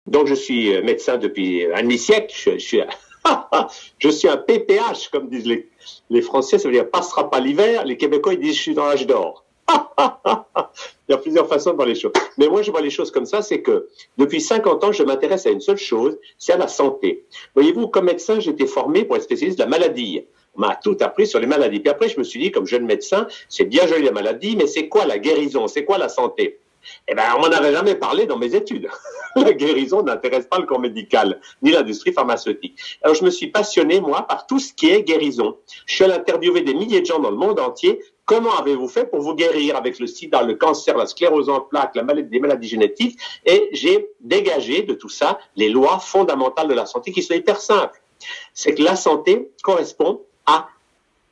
Donc, je suis médecin depuis un demi-siècle. Je suis un PPH, comme disent les Français. Ça veut dire passera pas l'hiver. Les Québécois, ils disent je suis dans l'âge d'or. Il y a plusieurs façons de voir les choses. Mais moi, je vois les choses comme ça, c'est que depuis 50 ans, je m'intéresse à une seule chose, c'est à la santé. Voyez-vous, comme médecin, j'étais formé pour être spécialiste de la maladie. On m'a tout appris sur les maladies. Puis après, je me suis dit, comme jeune médecin, c'est bien joli la maladie, mais c'est quoi la guérison? C'est quoi la santé? Eh bien, on n'en avait jamais parlé dans mes études. La guérison n'intéresse pas le corps médical, ni l'industrie pharmaceutique. Alors, je me suis passionné, moi, par tout ce qui est guérison. Je suis allé interviewer des milliers de gens dans le monde entier. Comment avez-vous fait pour vous guérir avec le sida, le cancer, la sclérose en plaques, des maladies génétiques? Et j'ai dégagé de tout ça les lois fondamentales de la santé qui sont hyper simples. C'est que la santé correspond à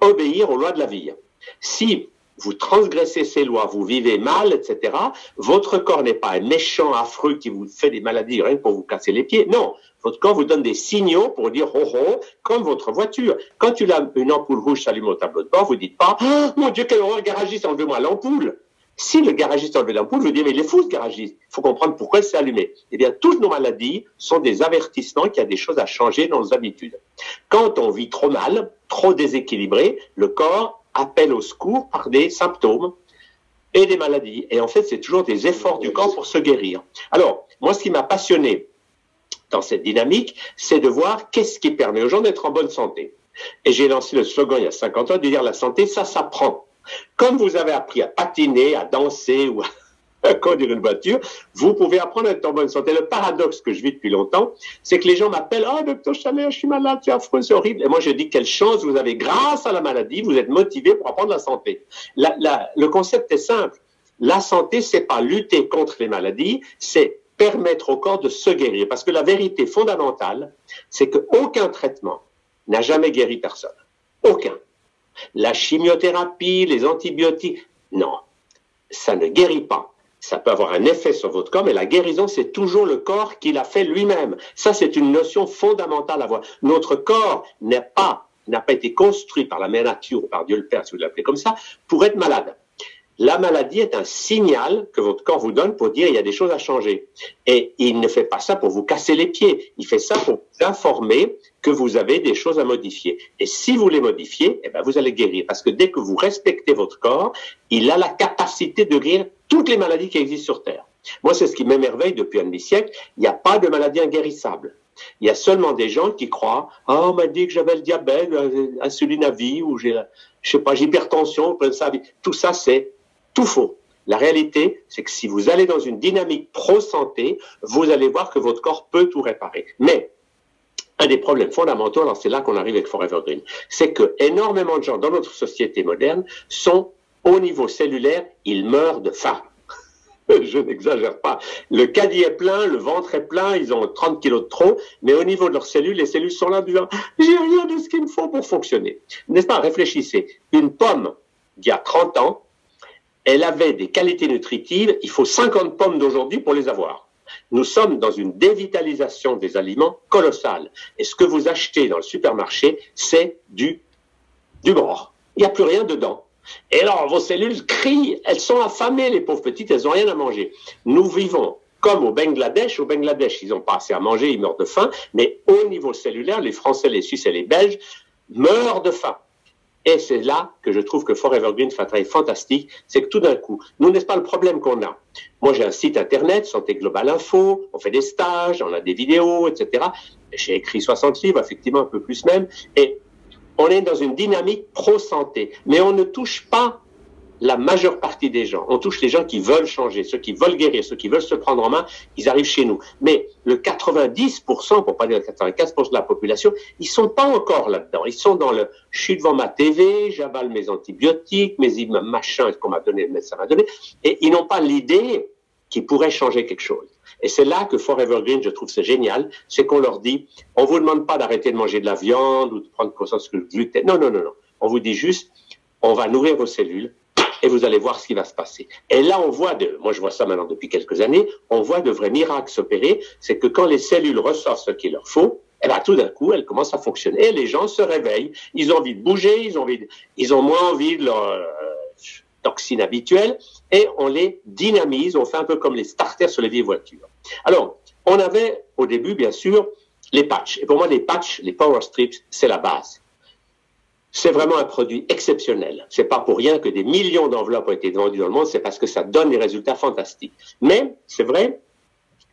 obéir aux lois de la vie. Si vous transgressez ces lois, vous vivez mal, etc., votre corps n'est pas un méchant affreux qui vous fait des maladies rien que pour vous casser les pieds. Non, votre corps vous donne des signaux pour dire « oh oh », comme votre voiture. Quand une ampoule rouge s'allume au tableau de bord, vous dites pas « oh mon Dieu, quel horreur, garagiste, enlevez-moi l'ampoule ». Si le garagiste enlève l'ampoule, vous dites « mais il est fou ce garagiste, il faut comprendre pourquoi elle s'est allumée ». Eh bien, toutes nos maladies sont des avertissements qu'il y a des choses à changer dans nos habitudes. Quand on vit trop mal, trop déséquilibré, le corps appelle au secours par des symptômes et des maladies. Et en fait, c'est toujours des efforts du corps pour se guérir. Alors, moi, ce qui m'a passionné dans cette dynamique, c'est de voir qu'est-ce qui permet aux gens d'être en bonne santé. Et j'ai lancé le slogan il y a 50 ans de dire la santé, ça s'apprend. Comme vous avez appris à patiner, à danser ou à conduire une voiture, vous pouvez apprendre à être en bonne santé. Le paradoxe que je vis depuis longtemps, c'est que les gens m'appellent « Ah, docteur Chalais, je suis malade, c'est affreux, c'est horrible. » Et moi, je dis « Quelle chance vous avez grâce à la maladie, vous êtes motivé pour apprendre la santé. » Le concept est simple. La santé, c'est pas lutter contre les maladies, c'est permettre au corps de se guérir. Parce que la vérité fondamentale, c'est qu'aucun traitement n'a jamais guéri personne. Aucun. La chimiothérapie, les antibiotiques, non, ça ne guérit pas. Ça peut avoir un effet sur votre corps, mais la guérison, c'est toujours le corps qui l'a fait lui-même. Ça, c'est une notion fondamentale à avoir. Notre corps n'a pas été construit par la mère nature ou par Dieu le Père, si vous l'appelez comme ça, pour être malade. La maladie est un signal que votre corps vous donne pour dire il y a des choses à changer. Et il ne fait pas ça pour vous casser les pieds. Il fait ça pour vous informer que vous avez des choses à modifier. Et si vous les modifiez, eh ben vous allez guérir. Parce que dès que vous respectez votre corps, il a la capacité de guérir toutes les maladies qui existent sur Terre. Moi, c'est ce qui m'émerveille depuis un demi-siècle. Il n'y a pas de maladie inguérissable. Il y a seulement des gens qui croient « Ah, on m'a dit que j'avais le diabète, insuline à vie, ou j'ai hypertension, ça à vie. » Tout ça, c'est tout faux. La réalité, c'est que si vous allez dans une dynamique pro-santé, vous allez voir que votre corps peut tout réparer. Mais un des problèmes fondamentaux, alors c'est là qu'on arrive avec Forever Green, c'est que énormément de gens dans notre société moderne sont au niveau cellulaire, ils meurent de faim. Je n'exagère pas. Le caddie est plein, le ventre est plein, ils ont 30 kilos de trop, mais au niveau de leurs cellules, les cellules sont là disant « j'ai rien de ce qu'il me faut pour fonctionner ». N'est-ce pas? Réfléchissez. Une pomme d'il y a 30 ans, elle avait des qualités nutritives, il faut 50 pommes d'aujourd'hui pour les avoir. Nous sommes dans une dévitalisation des aliments colossale. Et ce que vous achetez dans le supermarché, c'est du mort. Il n'y a plus rien dedans. Et alors, vos cellules crient, elles sont affamées, les pauvres petites, elles n'ont rien à manger. Nous vivons comme au Bangladesh. Au Bangladesh, ils n'ont pas assez à manger, ils meurent de faim. Mais au niveau cellulaire, les Français, les Suisses et les Belges meurent de faim. Et c'est là que je trouve que Forever Green fait un travail fantastique, c'est que tout d'un coup, nous, n'est-ce pas le problème qu'on a? Moi, j'ai un site internet, Santé Globale Info, on fait des stages, on a des vidéos, etc. J'ai écrit 60 livres, effectivement, un peu plus même, et on est dans une dynamique pro-santé, mais on ne touche pas la majeure partie des gens. On touche les gens qui veulent changer, ceux qui veulent guérir, ceux qui veulent se prendre en main, ils arrivent chez nous. Mais le 90%, pour pas dire le 95% de la population, ils sont pas encore là-dedans. Ils sont dans le « je suis devant ma TV, j'avale mes antibiotiques, mes machins, ce qu'on m'a donné, le médecin m'a donné », et ils n'ont pas l'idée qu'ils pourraient changer quelque chose. Et c'est là que Forever Green, je trouve c'est génial, c'est qu'on leur dit, on vous demande pas d'arrêter de manger de la viande ou de prendre conscience que le gluten. Non, non, non, non. On vous dit juste, on va nourrir vos cellules, et vous allez voir ce qui va se passer. Et là, on voit moi je vois ça maintenant depuis quelques années, on voit de vrais miracles s'opérer, c'est que quand les cellules reçoivent ce qu'il leur faut, eh ben, tout d'un coup, elles commencent à fonctionner, et les gens se réveillent, ils ont envie de bouger, ils ont moins envie de leur toxines habituelles, et on les dynamise, on fait un peu comme les starters sur les vieilles voitures. Alors, On avait au début, bien sûr, les patchs. Et pour moi, les patchs, les Power Strips, c'est la base. C'est vraiment un produit exceptionnel. C'est pas pour rien que des millions d'enveloppes ont été vendues dans le monde, c'est parce que ça donne des résultats fantastiques. Mais c'est vrai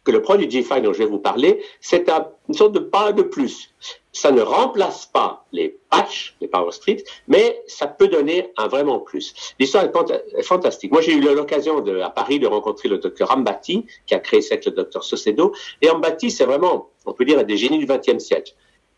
que le produit G5 dont je vais vous parler, c'est une sorte de pas de plus. Ça ne remplace pas les patchs, les Power Strips, mais ça peut donner un vraiment plus. L'histoire est fantastique. Moi, j'ai eu l'occasion à Paris de rencontrer le docteur Ambati, qui a créé ça avec le docteur Saucedo. Et Ambati, c'est vraiment, on peut dire, un des génies du XXe siècle.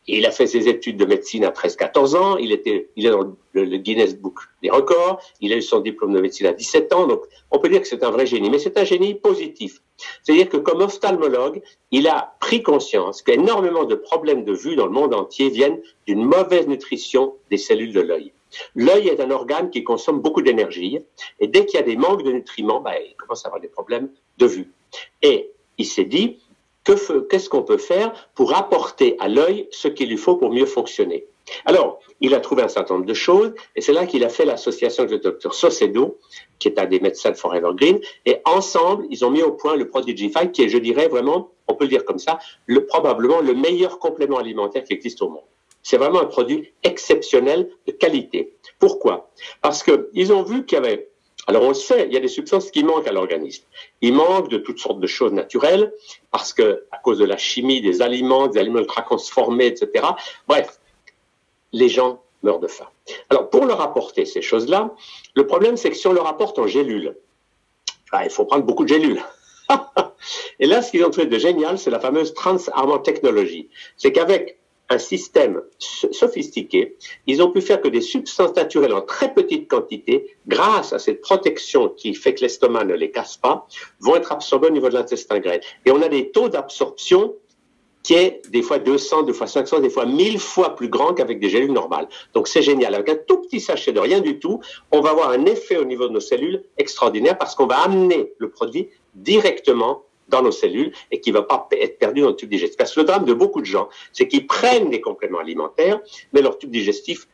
Il a fait ses études de médecine à 13-14 ans, il est dans le Guinness Book des records, il a eu son diplôme de médecine à 17 ans, donc on peut dire que c'est un vrai génie, mais c'est un génie positif. C'est-à-dire que comme ophtalmologue, il a pris conscience qu'énormément de problèmes de vue dans le monde entier viennent d'une mauvaise nutrition des cellules de l'œil. L'œil est un organe qui consomme beaucoup d'énergie, et dès qu'il y a des manques de nutriments, il commence à avoir des problèmes de vue. Et il s'est dit, qu'est-ce qu'on peut faire pour apporter à l'œil ce qu'il lui faut pour mieux fonctionner? Alors, il a trouvé un certain nombre de choses, et c'est là qu'il a fait l'association avec le docteur Saucedo, qui est un des médecins de Forever Green, et ensemble, ils ont mis au point le produit G5, qui est, je dirais vraiment, on peut le dire comme ça, probablement le meilleur complément alimentaire qui existe au monde. C'est vraiment un produit exceptionnel de qualité. Pourquoi? Parce qu'ils ont vu qu'il y avait... Alors on le sait, il y a des substances qui manquent à l'organisme. Il manque de toutes sortes de choses naturelles parce que à cause de la chimie des aliments ultra transformés, etc. Bref, les gens meurent de faim. Alors pour leur apporter ces choses-là, le problème c'est que si on leur apporte en gélules, il faut prendre beaucoup de gélules. Et là, ce qu'ils ont trouvé de génial, c'est la fameuse Trans-Armand Technology. C'est qu'avec un système sophistiqué, ils ont pu faire que des substances naturelles en très petite quantité, grâce à cette protection qui fait que l'estomac ne les casse pas, vont être absorbées au niveau de l'intestin grêle. Et on a des taux d'absorption qui est des fois 200, des fois 500, des fois 1000 fois plus grand qu'avec des gélules normales. Donc c'est génial. Avec un tout petit sachet de rien du tout, on va avoir un effet au niveau de nos cellules extraordinaire parce qu'on va amener le produit directement dans nos cellules et qui ne va pas être perdu dans le tube digestif. Parce que le drame de beaucoup de gens, c'est qu'ils prennent des compléments alimentaires, mais leur tube digestif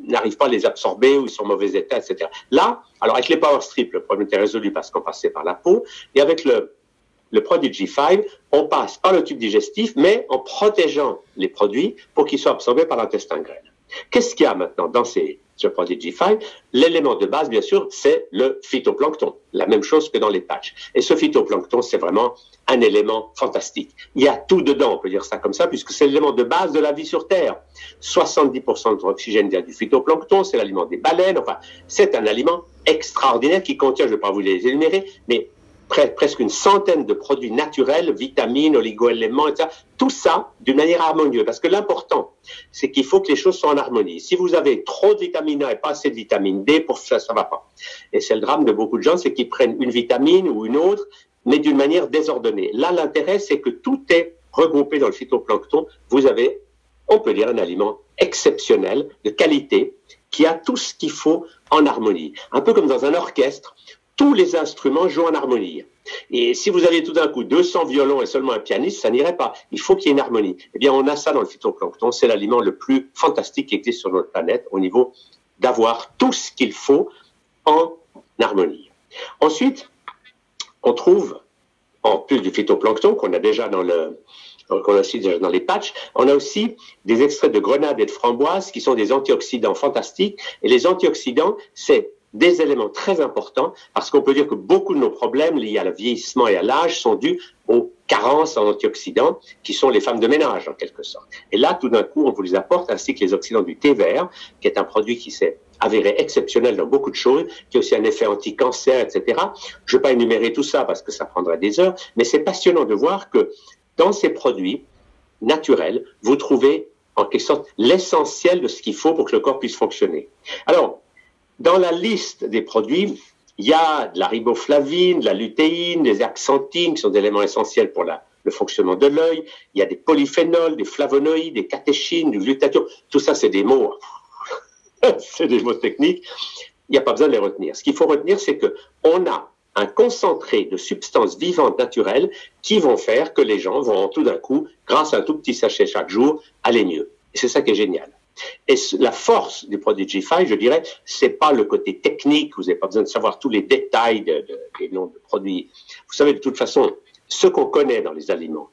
n'arrive pas à les absorber ou ils sont en mauvais état, etc. Là, alors avec les Power Strips, le problème était résolu parce qu'on passait par la peau, et avec le produit G5, on passe par le tube digestif, mais en protégeant les produits pour qu'ils soient absorbés par l'intestin grêle. Qu'est-ce qu'il y a maintenant dans ce produit G5? L'élément de base, bien sûr, c'est le phytoplancton. La même chose que dans les patchs. Et ce phytoplancton, c'est vraiment un élément fantastique. Il y a tout dedans, on peut dire ça comme ça, puisque c'est l'élément de base de la vie sur Terre. 70% de notre oxygène vient du phytoplancton, c'est l'aliment des baleines. Enfin, c'est un aliment extraordinaire qui contient, je ne vais pas vous les énumérer, mais presque une centaine de produits naturels, vitamines, oligo-éléments, etc. Tout ça d'une manière harmonieuse. Parce que l'important, c'est qu'il faut que les choses soient en harmonie. Si vous avez trop de vitamine A et pas assez de vitamine D, pour ça, ça ne va pas. Et c'est le drame de beaucoup de gens, c'est qu'ils prennent une vitamine ou une autre, mais d'une manière désordonnée. Là, l'intérêt, c'est que tout est regroupé dans le phytoplancton. Vous avez, on peut dire, un aliment exceptionnel, de qualité, qui a tout ce qu'il faut en harmonie. Un peu comme dans un orchestre, tous les instruments jouent en harmonie. Et si vous avez tout d'un coup 200 violons et seulement un pianiste, ça n'irait pas. Il faut qu'il y ait une harmonie. Eh bien, on a ça dans le phytoplancton. C'est l'aliment le plus fantastique qui existe sur notre planète au niveau d'avoir tout ce qu'il faut en harmonie. Ensuite, on trouve, en plus du phytoplancton qu'on a déjà dans les patchs, on a aussi des extraits de grenade et de framboise qui sont des antioxydants fantastiques. Et les antioxydants, c'est des éléments très importants parce qu'on peut dire que beaucoup de nos problèmes liés à le vieillissement et à l'âge sont dus aux carences en antioxydants qui sont les femmes de ménage en quelque sorte. Et là, tout d'un coup, on vous les apporte ainsi que les oxydants du thé vert, qui est un produit qui s'est avéré exceptionnel dans beaucoup de choses, qui a aussi un effet anti-cancer, etc. Je ne vais pas énumérer tout ça parce que ça prendrait des heures, mais c'est passionnant de voir que dans ces produits naturels, vous trouvez en quelque sorte l'essentiel de ce qu'il faut pour que le corps puisse fonctionner. Alors, dans la liste des produits, il y a de la riboflavine, de la lutéine, des axanthines, qui sont des éléments essentiels pour le fonctionnement de l'œil. Il y a des polyphénols, des flavonoïdes, des catéchines, du glutathione. Tout ça, c'est des mots, c'est des mots techniques. Il n'y a pas besoin de les retenir. Ce qu'il faut retenir, c'est qu'on a un concentré de substances vivantes naturelles qui vont faire que les gens vont tout d'un coup, grâce à un tout petit sachet chaque jour, aller mieux. Et c'est ça qui est génial. Et la force du produit G5, je dirais, c'est pas le côté technique, vous n'avez pas besoin de savoir tous les détails des noms de produits. Vous savez, de toute façon, ce qu'on connaît dans les aliments,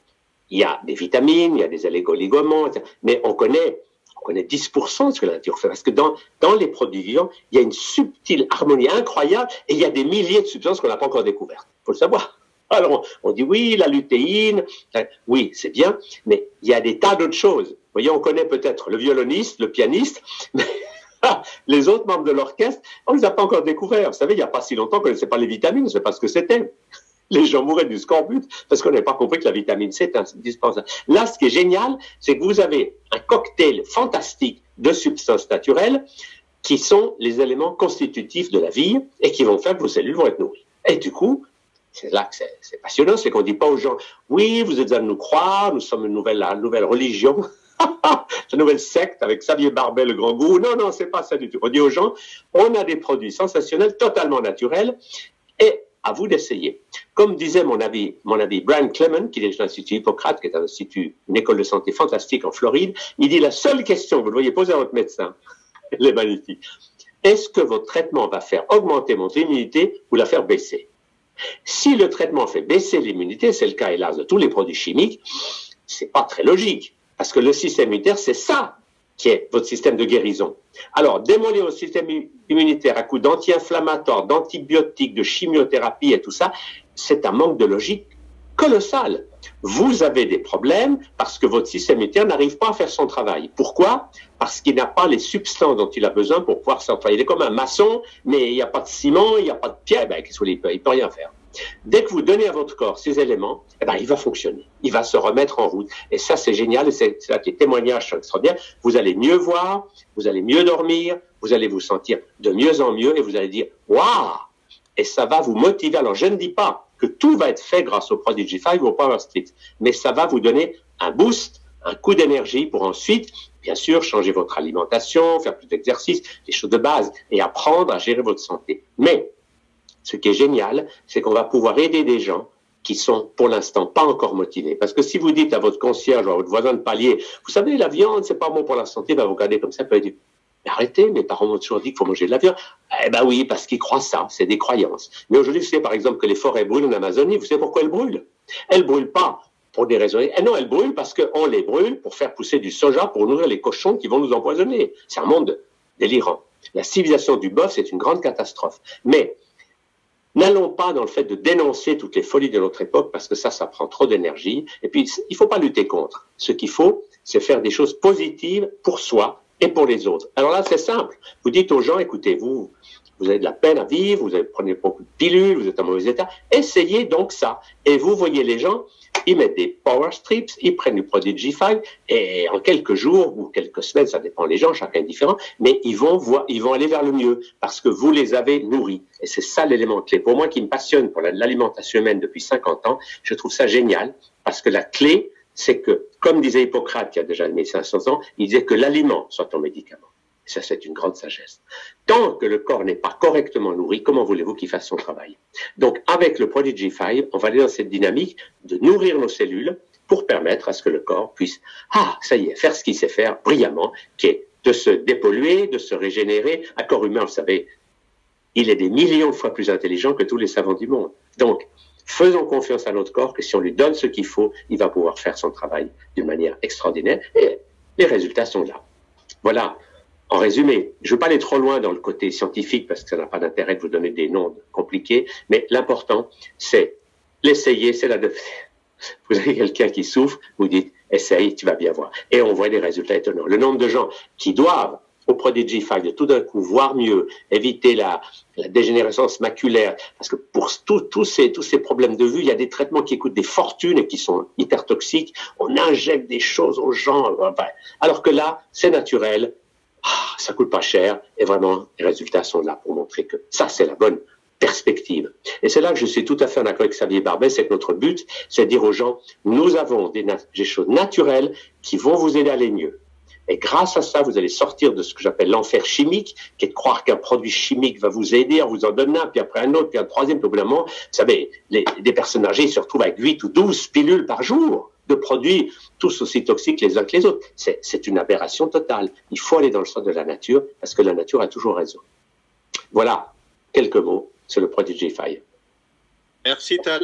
il y a des vitamines, il y a des oligoments, mais on connaît 10% de ce que la nature fait. Parce que dans les produits vivants, il y a une subtile harmonie incroyable et il y a des milliers de substances qu'on n'a pas encore découvertes. Il faut le savoir. Alors, on dit oui, la lutéine, oui, c'est bien, mais il y a des tas d'autres choses. Vous voyez, on connaît peut-être le violoniste, le pianiste, mais les autres membres de l'orchestre, on ne les a pas encore découverts. Vous savez, il n'y a pas si longtemps qu'on ne connaissait pas les vitamines, on ne savait pas ce que c'était. Les gens mouraient du scorbut parce qu'on n'avait pas compris que la vitamine C est indispensable. Là, ce qui est génial, c'est que vous avez un cocktail fantastique de substances naturelles qui sont les éléments constitutifs de la vie et qui vont faire que vos cellules vont être nourries. Et du coup, c'est là que c'est passionnant, c'est qu'on ne dit pas aux gens, oui, vous êtes à nous croire, nous sommes une nouvelle religion, une nouvelle secte avec Xavier Barbet, le grand gourou. Non, non, c'est pas ça du tout. On dit aux gens, on a des produits sensationnels, totalement naturels, et à vous d'essayer. Comme disait mon ami Brian Clement, qui dirige l'Institut Hippocrate, qui est un institut, une école de santé fantastique en Floride, il dit la seule question que vous devriez poser à votre médecin, elle est magnifique, est-ce que votre traitement va faire augmenter votre immunité ou la faire baisser? Si le traitement fait baisser l'immunité, c'est le cas hélas de tous les produits chimiques, c'est pas très logique, parce que le système immunitaire, c'est ça qui est votre système de guérison. Alors, démolir votre système immunitaire à coup d'anti-inflammatoires, d'antibiotiques, de chimiothérapie et tout ça, c'est un manque de logique colossal. Vous avez des problèmes parce que votre système immunitaire n'arrive pas à faire son travail. Pourquoi? Parce qu'il n'a pas les substances dont il a besoin pour pouvoir s'en travailler. Il est comme un maçon, mais il n'y a pas de ciment, il n'y a pas de pierre, ben, qu'est-ce qu'il peut? Il peut rien faire. Dès que vous donnez à votre corps ces éléments, eh ben, il va fonctionner, il va se remettre en route. Et ça, c'est génial, et c'est là que les témoignages sont extraordinaires. Vous allez mieux voir, vous allez mieux dormir, vous allez vous sentir de mieux en mieux, et vous allez dire « Waouh !» Et ça va vous motiver. Alors, je ne dis pas que tout va être fait grâce au Prodigy 5 ou au Power Split, mais ça va vous donner un boost, un coup d'énergie pour ensuite, bien sûr, changer votre alimentation, faire plus d'exercice, des choses de base, et apprendre à gérer votre santé. Mais ce qui est génial, c'est qu'on va pouvoir aider des gens qui sont pour l'instant pas encore motivés. Parce que si vous dites à votre concierge ou à votre voisin de palier, vous savez, la viande, c'est pas bon pour la santé, va vous regarder comme ça, peut dire, mais arrêtez, mes parents m'ont toujours dit qu'il faut manger de la viande. Eh ben oui, parce qu'ils croient ça, c'est des croyances. Mais aujourd'hui, vous savez par exemple que les forêts brûlent en Amazonie, vous savez pourquoi elles brûlent? Elles brûlent pas pour des raisons. Et non, elles brûlent parce qu'on les brûle pour faire pousser du soja pour nourrir les cochons qui vont nous empoisonner. C'est un monde délirant. La civilisation du bœuf, c'est une grande catastrophe. Mais n'allons pas dans le fait de dénoncer toutes les folies de notre époque parce que ça prend trop d'énergie. Et puis, il ne faut pas lutter contre. Ce qu'il faut, c'est faire des choses positives pour soi et pour les autres. Alors là, c'est simple. Vous dites aux gens, écoutez, vous avez de la peine à vivre, vous prenez beaucoup de pilules, vous êtes en mauvais état. Essayez donc ça. Et vous voyez les gens, ils mettent des power strips, ils prennent du Prodigy 5 et en quelques jours ou quelques semaines, ça dépend des gens, chacun est différent, mais ils vont aller vers le mieux parce que vous les avez nourris. Et c'est ça l'élément clé. Pour moi qui me passionne pour l'alimentation humaine depuis 50 ans, je trouve ça génial parce que la clé, c'est que, comme disait Hippocrate il y a déjà 1500 ans, il disait que l'aliment soit ton médicament. Et ça, c'est une grande sagesse. Tant que le corps n'est pas correctement nourri, comment voulez-vous qu'il fasse son travail? Donc, avec le Prodigy 5, on va aller dans cette dynamique de nourrir nos cellules pour permettre à ce que le corps puisse, ça y est, faire ce qu'il sait faire brillamment, qui est de se dépolluer, de se régénérer. Un corps humain, vous savez, il est des millions de fois plus intelligent que tous les savants du monde. Donc, faisons confiance à notre corps que si on lui donne ce qu'il faut, il va pouvoir faire son travail d'une manière extraordinaire et les résultats sont là. Voilà. En résumé, je ne veux pas aller trop loin dans le côté scientifique parce que ça n'a pas d'intérêt de vous donner des noms compliqués, mais l'important, c'est l'essayer, c'est la... Vous avez quelqu'un qui souffre, vous dites, essaye, tu vas bien voir. Et on voit des résultats étonnants. Le nombre de gens qui doivent, au Prodigy 5, de tout d'un coup voir mieux, éviter la dégénérescence maculaire, parce que pour tous ces problèmes de vue, il y a des traitements qui coûtent des fortunes et qui sont hyper toxiques. On injecte des choses aux gens, alors que là, c'est naturel. Ça coûte pas cher et vraiment les résultats sont là pour montrer que ça c'est la bonne perspective. Et c'est là que je suis tout à fait en accord avec Xavier Barbet, c'est que notre but c'est de dire aux gens, nous avons des choses naturelles qui vont vous aider à aller mieux. Et grâce à ça, vous allez sortir de ce que j'appelle l'enfer chimique, qui est de croire qu'un produit chimique va vous aider, on vous en donne un, puis après un autre, puis un troisième, puis au bout d'un moment, vous savez, des personnes âgées se retrouvent avec 8 ou 12 pilules par jour de produits tous aussi toxiques les uns que les autres. C'est une aberration totale. Il faut aller dans le sens de la nature, parce que la nature a toujours raison. Voilà, quelques mots sur le Prodigy 5. Merci, Tal.